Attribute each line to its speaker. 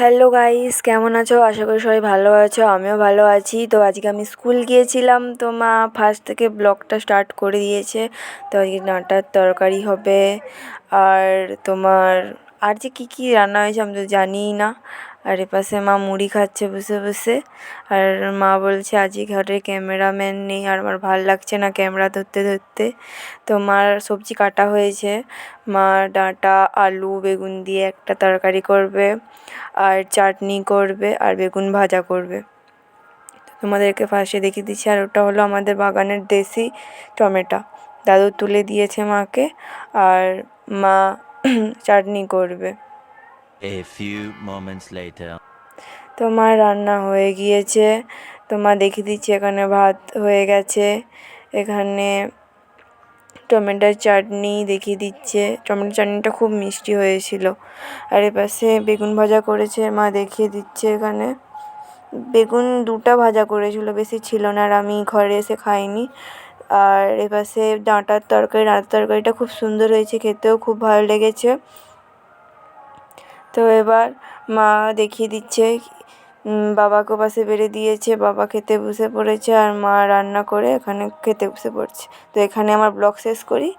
Speaker 1: Hello guys, কেমন আছো? আশা করি সবাই ভালো আছো, আমিও ভালো আছি। তো আজকে আমি স্কুল গিয়েছিলাম, তো মা ফার্স্ট থেকে ব্লগটা স্টার্ট করে দিয়েছে। তো আজকে ডাঁটার তরকারি হবে, আর তোমার আর যে কী কী রান্না হয়েছে আমি তো জানিই না। আর এপাশে মা মুড়ি খাচ্ছে বসে বসে। আর মা বলছে আজকে ঘরে ক্যামেরাম্যান নেই, আর আমার ভাল লাগছে না ক্যামেরা ধরতে ধরতে। তো মার সবজি কাটা হয়েছে, মা ডাঁটা আলু বেগুন দিয়ে একটা তরকারি করবে, আর চাটনি করবে, আর বেগুন ভাজা করবে। তোমাদেরকে ফার্স্টে দেখিয়ে দিচ্ছি। আর ওটা হলো আমাদের বাগানের দেশি টমেটো, দাদু তুলে দিয়েছে মাকে, আর মা চাটনি করবে।
Speaker 2: A few moments later.
Speaker 1: তো মা রান্না হয়ে গিয়েছে, তো মা দেখিয়ে দিচ্ছি। এখানে ভাত হয়ে গেছে, এখানে টমেটোর চাটনি দেখিয়ে দিচ্ছে। টমেটো চাটনিটা খুব মিষ্টি হয়েছিল। আর এপাশে বেগুন ভাজা করেছে, মা দেখিয়ে দিচ্ছে। এখানে বেগুন দুটো ভাজা করেছিল, বেশি ছিল না, আর আমি ঘরে এসে খাইনি। আর এপাশে ডাঁটার তরকারিটা খুব সুন্দর হয়েছে, খেতেও খুব ভালো লেগেছে। তো এবার মা দেখিয়ে দিচ্ছে, বাবাকে পাশে বেড়ে দিয়েছে, বাবা খেতে বসে পড়েছে, আর মা রান্না করে এখানে খেতে বসে পড়ছে। তো এখানে আমার ব্লগ শেষ করি।